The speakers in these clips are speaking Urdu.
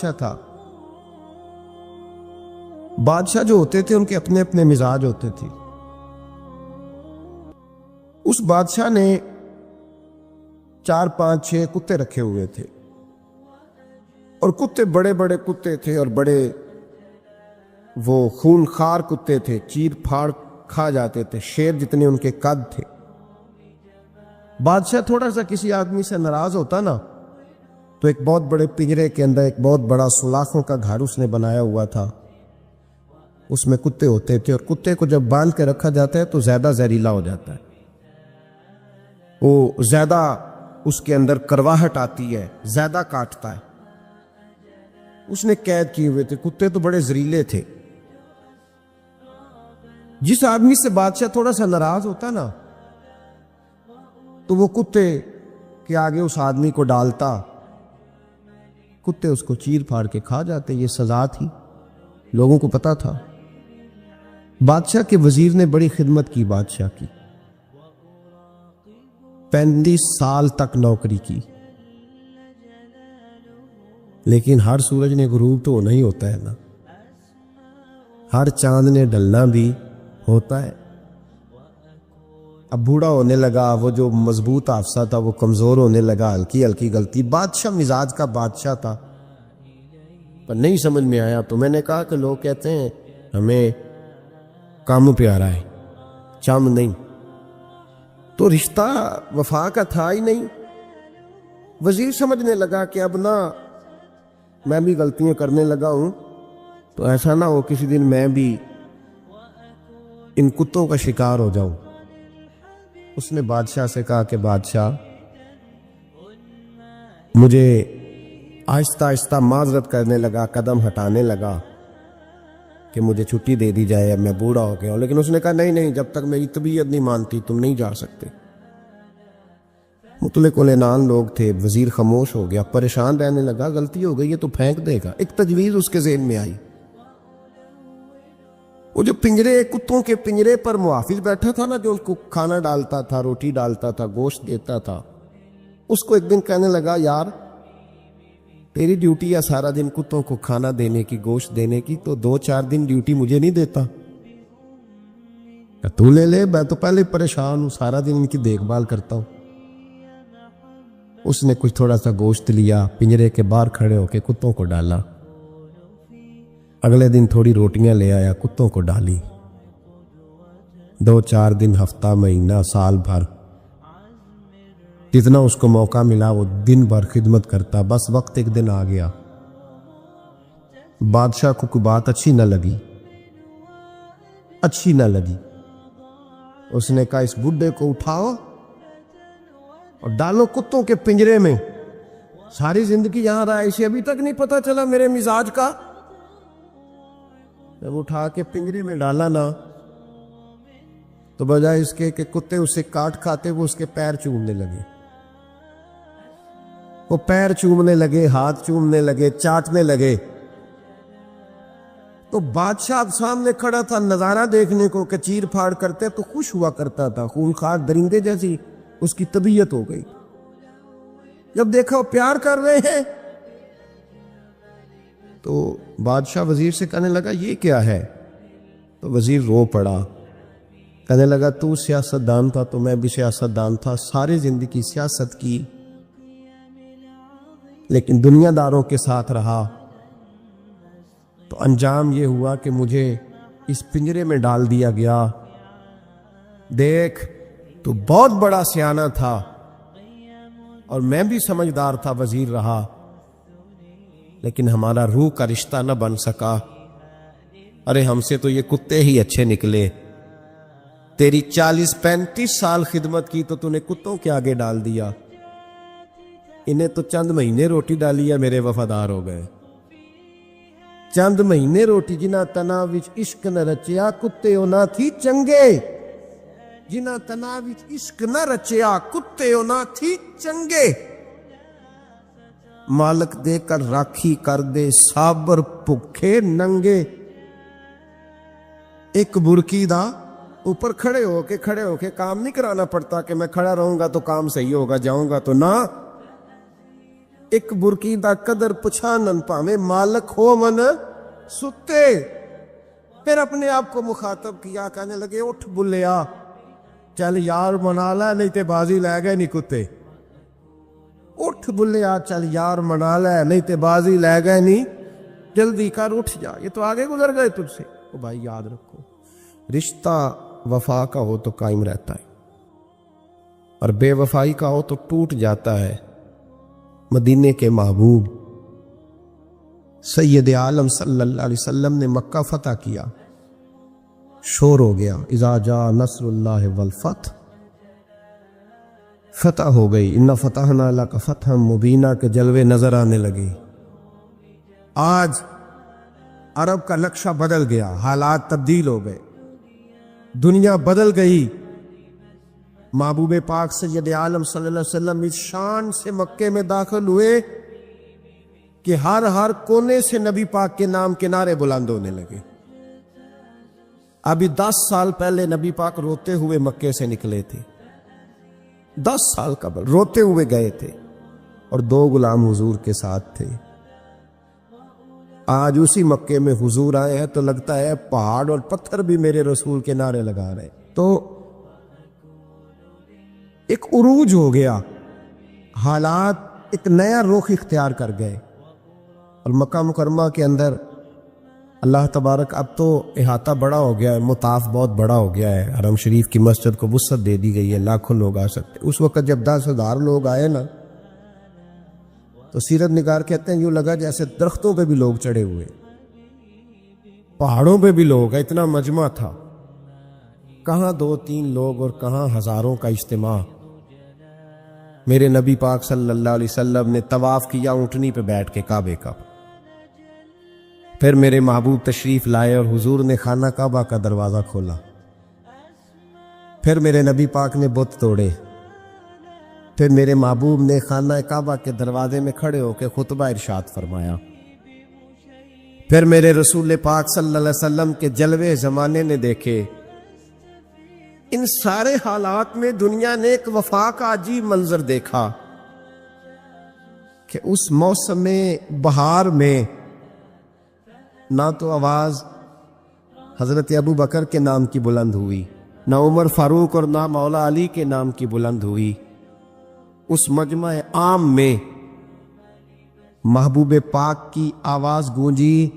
اچھا تھا۔ بادشاہ جو ہوتے تھے ان کے اپنے اپنے مزاج ہوتے تھے۔ اس بادشاہ نے 4 5 6 کتے رکھے ہوئے تھے، اور کتے بڑے بڑے کتے تھے، اور بڑے وہ خون خار کتے تھے، چیر پھاڑ کھا جاتے تھے، شیر جتنے ان کے قد تھے۔ بادشاہ تھوڑا سا کسی آدمی سے ناراض ہوتا نا، تو ایک بہت بڑے پنجرے کے اندر ایک بہت بڑا سلاخوں کا گھر اس نے بنایا ہوا تھا، اس میں کتے ہوتے تھے، اور کتے کو جب باندھ کے رکھا جاتا ہے تو زیادہ زہریلا ہو جاتا ہے، وہ زیادہ اس کے اندر کرواہٹ آتی ہے، زیادہ کاٹتا ہے۔ اس نے قید کیے ہوئے تھے، کتے تو بڑے زہریلے تھے۔ جس آدمی سے بادشاہ تھوڑا سا ناراض ہوتا نا، تو وہ کتے کے آگے اس آدمی کو ڈالتا، کتے اس کو چیر پھاڑ کے کھا جاتے۔ یہ سزا تھی، لوگوں کو پتا تھا۔ بادشاہ کے وزیر نے بڑی خدمت کی بادشاہ کی، 35 سال تک نوکری کی، لیکن ہر سورج نے غروب تو ہونا ہی ہوتا ہے نا، ہر چاند نے ڈلنا بھی ہوتا ہے۔ اب بوڑھا ہونے لگا، وہ جو مضبوط حافظہ تھا وہ کمزور ہونے لگا، ہلکی ہلکی غلطی۔ بادشاہ مزاج کا بادشاہ تھا، پر نہیں سمجھ میں آیا، تو میں نے کہا کہ لوگ کہتے ہیں ہمیں کام پیارا ہے، چم نہیں، تو رشتہ وفا کا تھا ہی نہیں۔ وزیر سمجھنے لگا کہ اب نہ میں بھی غلطیاں کرنے لگا ہوں، تو ایسا نہ ہو کسی دن میں بھی ان کتوں کا شکار ہو جاؤں۔ اس نے بادشاہ سے کہا کہ بادشاہ، مجھے آہستہ آہستہ معذرت کرنے لگا، قدم ہٹانے لگا کہ مجھے چھٹی دے دی جائے، اب میں بوڑھا ہو گیا ہوں۔ لیکن اس نے کہا نہیں نہیں، جب تک میری طبیعت نہیں مانتی تم نہیں جا سکتے۔ مطلق العنان لوگ تھے، وزیر خاموش ہو گیا، پریشان رہنے لگا، غلطی ہو گئی ہے تو پھینک دے گا۔ ایک تجویز اس کے ذہن میں آئی، وہ جو پنجرے، کتوں کے پنجرے پر محافظ بیٹھا تھا نا، جو ان کو کھانا ڈالتا تھا، روٹی ڈالتا تھا، گوشت دیتا تھا، اس کو ایک دن کہنے لگا، یار تیری ڈیوٹی ہے سارا دن کتوں کو کھانا دینے کی، گوشت دینے کی، تو 2 4 دن ڈیوٹی مجھے نہیں دیتا؟ کہ تو لے لے، میں تو پہلے پریشان ہوں، سارا دن ان کی دیکھ بھال کرتا ہوں۔ اس نے کچھ تھوڑا سا گوشت لیا، پنجرے کے باہر کھڑے ہو کے کتوں کو ڈالا۔ اگلے دن تھوڑی روٹیاں لے آیا، کتوں کو ڈالی۔ 2 4 دن، ہفتہ، مہینہ، سال بھر، جتنا اس کو موقع ملا وہ دن بھر خدمت کرتا۔ بس وقت ایک دن آ گیا، بادشاہ کو کوئی بات اچھی نہ لگی، اس نے کہا اس بڈھے کو اٹھاؤ اور ڈالو کتوں کے پنجرے میں، ساری زندگی یہاں رہا، اسے ابھی تک نہیں پتا چلا میرے مزاج کا۔ جب اٹھا کے پنجرے میں ڈالا نا، تو بجائے اس کے کہ کتے اسے کاٹ کھاتے، وہ اس کے پیر چومنے لگے، وہ پیر چومنے لگے، ہاتھ چومنے لگے، چاٹنے لگے۔ تو بادشاہ سامنے کھڑا تھا نظارہ دیکھنے کو کہ چیر پھاڑ کرتے، تو خوش ہوا کرتا تھا، خونخوار درندے جیسی اس کی طبیعت ہو گئی۔ جب دیکھا وہ پیار کر رہے ہیں، تو بادشاہ وزیر سے کہنے لگا یہ کیا ہے؟ تو وزیر رو پڑا، کہنے لگا تو سیاستدان تھا تو میں بھی سیاستدان تھا، ساری زندگی سیاست کی، لیکن دنیا داروں کے ساتھ رہا، تو انجام یہ ہوا کہ مجھے اس پنجرے میں ڈال دیا گیا۔ دیکھ تو بہت بڑا سیانہ تھا، اور میں بھی سمجھدار تھا، وزیر رہا، لیکن ہمارا روح کا رشتہ نہ بن سکا۔ ارے ہم سے تو یہ کتے ہی اچھے نکلے، تیری 40 35 سال خدمت کی تو نے کتوں کے آگے ڈال دیا، انہیں تو چند مہینے روٹی ڈالی ہے، میرے وفادار ہو گئے۔ چند مہینے روٹی، جنہ تنا وچ عشق نہ رچیا، کتے نہ تھی چنگے، جنہ تنا وچ عشق نہ رچیا، کتے نہ تھی چنگے۔ مالک دے کر راکھی کر دے، صابر بھکھے ننگے۔ ایک برکی دا اوپر کھڑے ہو کے کام نہیں کرانا پڑتا کہ میں کھڑا رہوں گا تو کام صحیح ہوگا، جاؤں گا تو نہ، ایک برکی دا قدر پچھانن پاویں مالک ہو من ستے۔ پھر اپنے آپ کو مخاطب کیا، کہنے لگے اٹھ بلیا، چل یار منا لے نہیں تے بازی لے گئے نہیں کتے، اٹھ بلیا چل یار منا لے نہیں تے بازی لے گئے نہیں، جلدی کر اٹھ جا، یہ تو آگے گزر گئے تجھ سے۔ تو بھائی یاد رکھو، رشتہ وفا کا ہو تو قائم رہتا ہے اور بے وفائی کا ہو تو ٹوٹ جاتا ہے۔ مدینے کے محبوب سید عالم صلی اللہ علیہ وسلم نے مکہ فتح کیا، شور ہو گیا، اذا جاء نصر اللہ والفتح، فتح ہو گئی، انا فتحنا لک فتحا مبینہ کے جلوے نظر آنے لگے۔ آج عرب کا نقشہ بدل گیا، حالات تبدیل ہو گئے، دنیا بدل گئی۔ محبوب پاک سید عالم صلی اللہ علیہ وسلم اس شان سے مکے میں داخل ہوئے کہ ہر کونے سے نبی پاک کے نام کے نعرے بلند ہونے لگے۔ ابھی 10 سال پہلے نبی پاک روتے ہوئے مکے سے نکلے تھے، 10 سال قبل روتے ہوئے گئے تھے، اور 2 غلام حضور کے ساتھ تھے۔ آج اسی مکے میں حضور آئے ہیں تو لگتا ہے پہاڑ اور پتھر بھی میرے رسول کے نعرے لگا رہے۔ تو ایک عروج ہو گیا، حالات ایک نیا رخ اختیار کر گئے، اور مکہ مکرمہ کے اندر اللہ تبارک اب تو احاطہ بڑا ہو گیا ہے، مطاف بہت بڑا ہو گیا ہے، حرم شریف کی مسجد کو وسعت دے دی گئی ہے، لاکھوں لوگ آ سکتے۔ اس وقت جب 10,000 لوگ آئے نا تو سیرت نگار کہتے ہیں یوں لگا جیسے درختوں پہ بھی لوگ چڑھے ہوئے، پہاڑوں پہ بھی لوگ، اتنا مجمع تھا، کہاں 2-3 لوگ اور کہاں ہزاروں کا اجتماع۔ میرے نبی پاک صلی اللہ علیہ وسلم نے طواف کیا اونٹنی پہ بیٹھ کے کعبے کا، پھر میرے محبوب تشریف لائے اور حضور نے خانہ کعبہ کا دروازہ کھولا، پھر میرے نبی پاک نے بت توڑے، پھر میرے محبوب نے خانہ کعبہ کے دروازے میں کھڑے ہو کے خطبہ ارشاد فرمایا، پھر میرے رسول پاک صلی اللہ علیہ وسلم کے جلوے زمانے نے دیکھے۔ ان سارے حالات میں دنیا نے ایک وفا کا عجیب منظر دیکھا کہ اس موسم بہار میں نہ تو آواز حضرت ابو بکر کے نام کی بلند ہوئی، نہ عمر فاروق اور نہ مولا علی کے نام کی بلند ہوئی، اس مجمع عام میں محبوب پاک کی آواز گونجی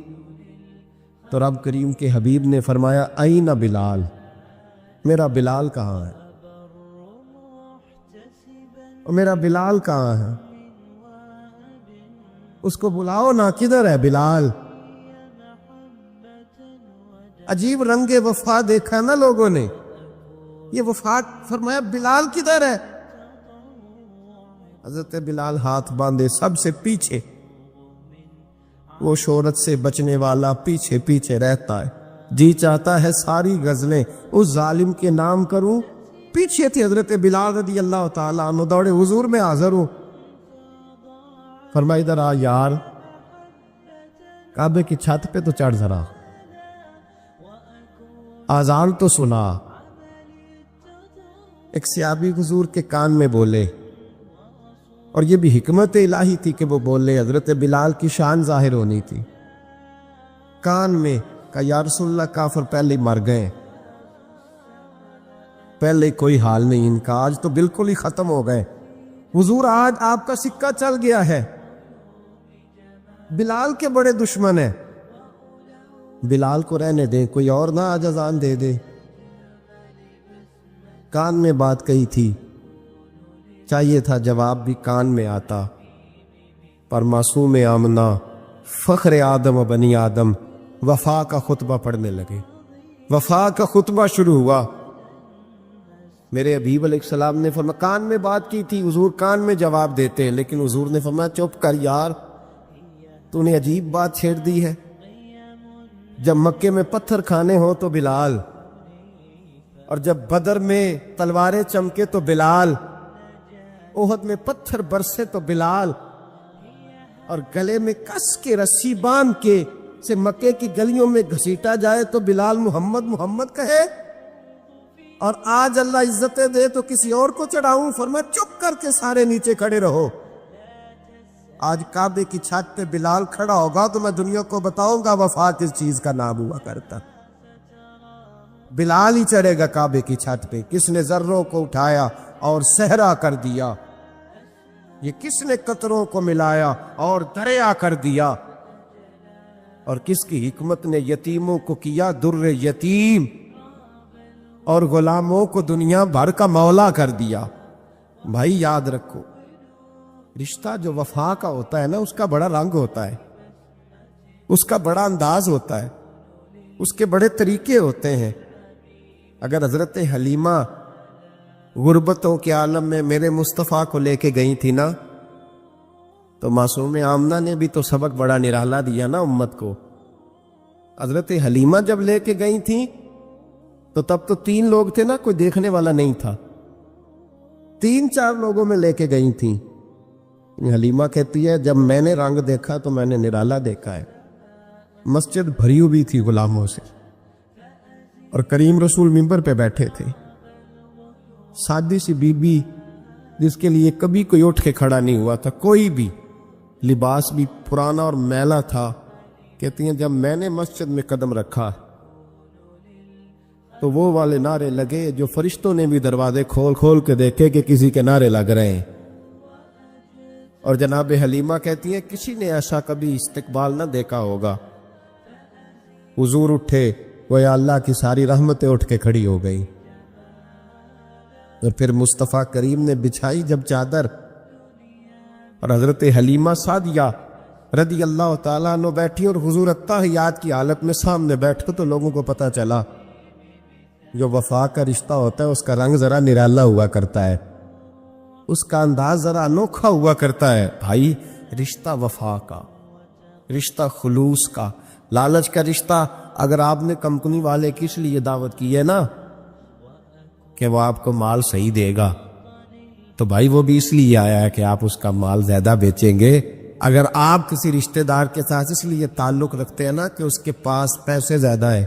تو رب کریم کے حبیب نے فرمایا این بلال، میرا بلال کہاں ہے؟ اور میرا بلال کہاں ہے؟ اس کو بلاؤ نا، کدھر ہے بلال؟ عجیب رنگ وفا دیکھا نا لوگوں نے، یہ وفا فرمایا بلال کدھر ہے؟ حضرت بلال ہاتھ باندھے سب سے پیچھے، وہ شہرت سے بچنے والا پیچھے پیچھے رہتا ہے، جی چاہتا ہے ساری غزلیں اس ظالم کے نام کروں۔ پیچھے تھے حضرت بلال رضی اللہ تعالیٰ عنہ، دوڑے حضور میں حاضر ہوں، فرمایا ادھر آ یار، کعبے کی چھت پہ تو چڑھ ذرا، آذان تو سنا۔ ایک صحابی حضور کے کان میں بولے، اور یہ بھی حکمت الہی تھی کہ وہ بولے، حضرت بلال کی شان ظاہر ہونی تھی، کان میں کہا یا رسول اللہ کافر پہلے ہی مر گئے، پہلے کوئی حال نہیں ان کا، آج تو بالکل ہی ختم ہو گئے حضور، آج آپ کا سکہ چل گیا ہے، بلال کے بڑے دشمن ہیں، بلال کو رہنے دیں، کوئی اور نہ آج اذان دے دے۔ کان میں بات کہی تھی، چاہیے تھا جواب بھی کان میں آتا، پر معصوم آمنہ فخر آدم و بنی آدم وفا کا خطبہ پڑھنے لگے، وفا کا خطبہ شروع ہوا۔ میرے حبیب علیہ السلام نے فرمایا، کان میں بات کی تھی، حضور کان میں جواب دیتے، لیکن حضور نے فرمایا چپ کر یار، تو نے عجیب بات چھیڑ دی ہے، جب مکے میں پتھر کھانے ہو تو بلال، اور جب بدر میں تلواریں چمکے تو بلال، احد میں پتھر برسے تو بلال، اور گلے میں کس کے رسی باندھ کے سے مکے کی گلیوں میں گھسیٹا جائے تو بلال محمد محمد کہے، اور آج اللہ عزتیں دے تو کسی اور کو چڑھاؤں، فرمایا چپ کر کے سارے نیچے کھڑے رہو، آج کعبے کی چھت پہ بلال کھڑا ہوگا تو میں دنیا کو بتاؤں گا وفا کس چیز کا نام ہوا کرتا. بلال ہی چڑھے گا کعبے کی چھت پہ. کس نے ذروں کو اٹھایا اور صحرا کر دیا؟ یہ کس نے قطروں کو ملایا اور دریا کر دیا؟ اور کس کی حکمت نے یتیموں کو کیا در یتیم اور غلاموں کو دنیا بھر کا مولا کر دیا؟ بھائی یاد رکھو، رشتہ جو وفا کا ہوتا ہے نا، اس کا بڑا رنگ ہوتا ہے، اس کا بڑا انداز ہوتا ہے، اس کے بڑے طریقے ہوتے ہیں. اگر حضرت حلیمہ غربتوں کے عالم میں میرے مصطفیٰ کو لے کے گئی تھی نا، تو معصوم آمنہ نے بھی تو سبق بڑا نرالا دیا نا امت کو. حضرت حلیمہ جب لے کے گئی تھیں تو تب تو 3 لوگ تھے نا، کوئی دیکھنے والا نہیں تھا. 3-4 لوگوں میں لے کے گئی تھیں. حلیمہ کہتی ہے جب میں نے رنگ دیکھا تو میں نے نرالا دیکھا ہے. مسجد بھری ہوئی تھی غلاموں سے، اور کریم رسول منبر پہ بیٹھے تھے. سادی سی بی بی جس کے لیے کبھی کوئی اٹھ کے کھڑا نہیں ہوا تھا، کوئی بھی، لباس بھی پرانا اور میلا تھا. کہتی ہیں جب میں نے مسجد میں قدم رکھا تو وہ والے نعرے لگے جو فرشتوں نے بھی دروازے کھول کھول کے دیکھے کہ کسی کے نعرے لگ رہے ہیں. اور جناب حلیمہ کہتی ہیں کسی نے ایسا کبھی استقبال نہ دیکھا ہوگا. حضور اٹھے، وہ یا اللہ کی ساری رحمتیں اٹھ کے کھڑی ہو گئی. اور پھر مصطفیٰ کریم نے بچھائی جب چادر، اور حضرت حلیمہ سعدیہ رضی اللہ تعالیٰ عنہ بیٹھی، اور حضور التحیات کی حالت میں سامنے بیٹھے. تو لوگوں کو پتہ چلا جو وفا کا رشتہ ہوتا ہے اس کا رنگ ذرا نرالا ہوا کرتا ہے، اس کا انداز ذرا انوکھا ہوا کرتا ہے. بھائی رشتہ وفا کا، رشتہ خلوص کا. لالچ کا رشتہ اگر آپ نے کمپنی والے کس لیے دعوت کی ہے نا کہ وہ آپ کو مال صحیح دے گا، تو بھائی وہ بھی اس لیے آیا ہے کہ آپ اس کا مال زیادہ بیچیں گے. اگر آپ کسی رشتہ دار کے ساتھ اس لیے تعلق رکھتے ہیں نا کہ اس کے پاس پیسے زیادہ ہیں،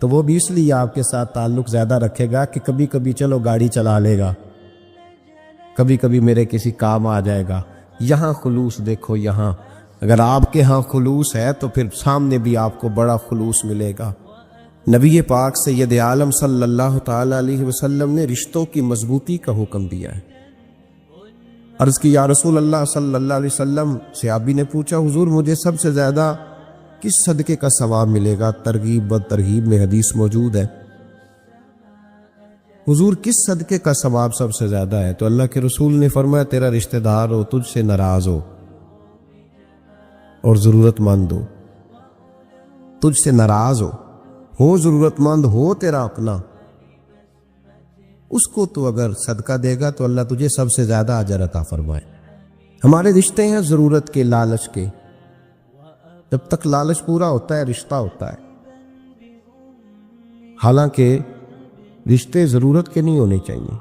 تو وہ بھی اس لیے آپ کے ساتھ تعلق زیادہ رکھے گا کہ کبھی کبھی چلو گاڑی چلا لے گا، کبھی کبھی میرے کسی کام آ جائے گا. یہاں خلوص دیکھو، یہاں اگر آپ کے ہاں خلوص ہے تو پھر سامنے بھی آپ کو بڑا خلوص ملے گا. نبی پاک سید عالم صلی اللہ تعالی علیہ وسلم نے رشتوں کی مضبوطی کا حکم دیا ہے. عرض کی یا رسول اللہ صلی اللہ علیہ وسلم، صحابی نے پوچھا حضور مجھے سب سے زیادہ کس صدقے کا ثواب ملے گا؟ ترغیب و ترغیب میں حدیث موجود ہے. حضور کس صدقے کا ثواب سب سے زیادہ ہے؟ تو اللہ کے رسول نے فرمایا تیرا رشتہ دار ہو تجھ سے ناراض ہو اور ضرورت مند ہو، تجھ سے ناراض ہو ضرورت مند ہو تیرا اپنا، اس کو تو اگر صدقہ دے گا تو اللہ تجھے سب سے زیادہ اجر عطا فرمائے. ہمارے رشتے ہیں ضرورت کے، لالچ کے. جب تک لالچ پورا ہوتا ہے رشتہ ہوتا ہے. حالانکہ رشتے ضرورت کے نہیں ہونے چاہیے،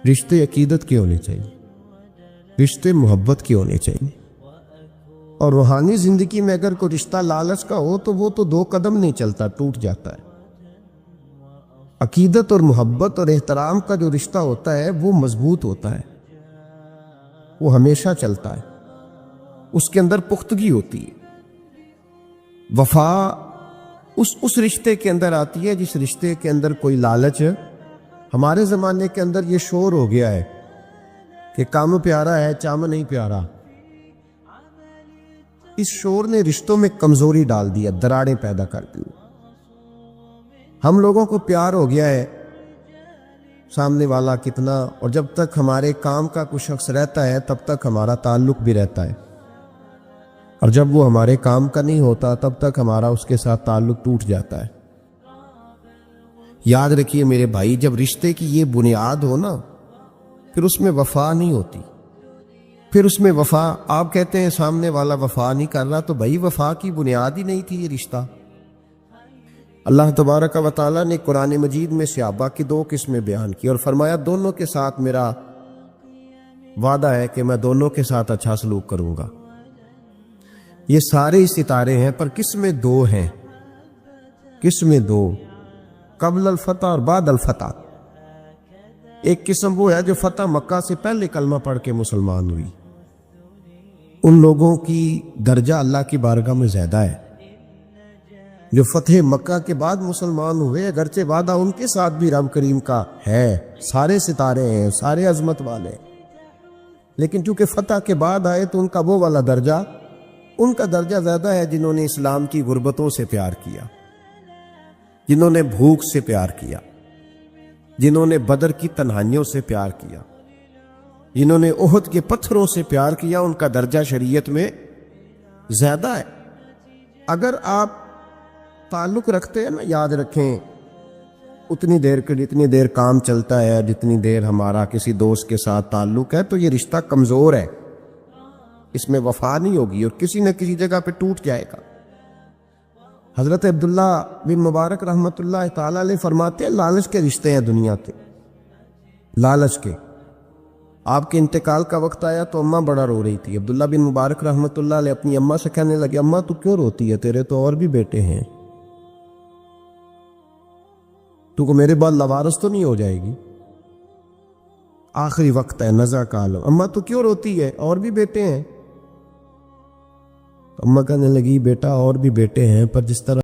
رشتے عقیدت کے ہونے چاہیے، رشتے محبت کے ہونے چاہیے. اور روحانی زندگی میں اگر کوئی رشتہ لالچ کا ہو تو وہ تو 2 قدم نہیں چلتا، ٹوٹ جاتا ہے. عقیدت اور محبت اور احترام کا جو رشتہ ہوتا ہے وہ مضبوط ہوتا ہے، وہ ہمیشہ چلتا ہے، اس کے اندر پختگی ہوتی ہے. وفا اس رشتے کے اندر آتی ہے جس رشتے کے اندر کوئی لالچ. ہمارے زمانے کے اندر یہ شور ہو گیا ہے کہ کام پیارا ہے چام نہیں پیارا. اس شور نے رشتوں میں کمزوری ڈال دیا، دراڑیں پیدا کر دی. ہم لوگوں کو پیار ہو گیا ہے سامنے والا کتنا، اور جب تک ہمارے کام کا کوئی شخص رہتا ہے تب تک ہمارا تعلق بھی رہتا ہے، اور جب وہ ہمارے کام کا نہیں ہوتا تب تک ہمارا اس کے ساتھ تعلق ٹوٹ جاتا ہے. یاد رکھیے میرے بھائی، جب رشتے کی یہ بنیاد ہو نا پھر اس میں وفا نہیں ہوتی. پھر اس میں وفا، آپ کہتے ہیں سامنے والا وفا نہیں کر رہا، تو بھائی وفا کی بنیاد ہی نہیں تھی یہ رشتہ. اللہ تبارک و تعالیٰ نے قرآن مجید میں صحابہ کی 2 قسمیں بیان کی اور فرمایا دونوں کے ساتھ میرا وعدہ ہے کہ میں دونوں کے ساتھ اچھا سلوک کروں گا. یہ سارے ستارے ہیں پر قسمیں 2 ہیں، قسمیں 2، قبل الفتح اور بعد الفتح. ایک قسم وہ ہے جو فتح مکہ سے پہلے کلمہ پڑھ کے مسلمان ہوئی، ان لوگوں کی درجہ اللہ کی بارگاہ میں زیادہ ہے جو فتح مکہ کے بعد مسلمان ہوئے، اگرچہ وعدہ ان کے ساتھ بھی رب کریم کا ہے، سارے ستارے ہیں، سارے عظمت والے، لیکن چونکہ فتح کے بعد آئے تو ان کا وہ والا درجہ، ان کا درجہ زیادہ ہے جنہوں نے اسلام کی غربتوں سے پیار کیا، جنہوں نے بھوک سے پیار کیا، جنہوں نے بدر کی تنہائیوں سے پیار کیا، جنہوں نے احد کے پتھروں سے پیار کیا، ان کا درجہ شریعت میں زیادہ ہے۔ اگر آپ تعلق رکھتے ہیں نا، یاد رکھیں اتنی دیر کے جتنی دیر کام چلتا ہے، جتنی دیر ہمارا کسی دوست کے ساتھ تعلق ہے، تو یہ رشتہ کمزور ہے، اس میں وفا نہیں ہوگی اور کسی نہ کسی جگہ پہ ٹوٹ جائے گا۔ حضرت عبداللہ بن مبارک رحمۃ اللہ تعالی علیہ فرماتے ہیں لالچ کے رشتے ہیں دنیا کے، لالچ کے۔ آپ کے انتقال کا وقت آیا تو اماں بڑا رو رہی تھی، عبداللہ بن مبارک رحمۃ اللہ علیہ اپنی اماں سے کہنے لگے اماں تو کیوں روتی ہے، تیرے تو اور بھی بیٹے ہیں، تو کو میرے بعد لوارث تو نہیں ہو جائے گی، آخری وقت ہے، نزع کا عالم، اماں تو کیوں روتی ہے، اور بھی بیٹے ہیں؟ اماں کہنے لگی بیٹا اور بھی بیٹے ہیں، پر جس طرح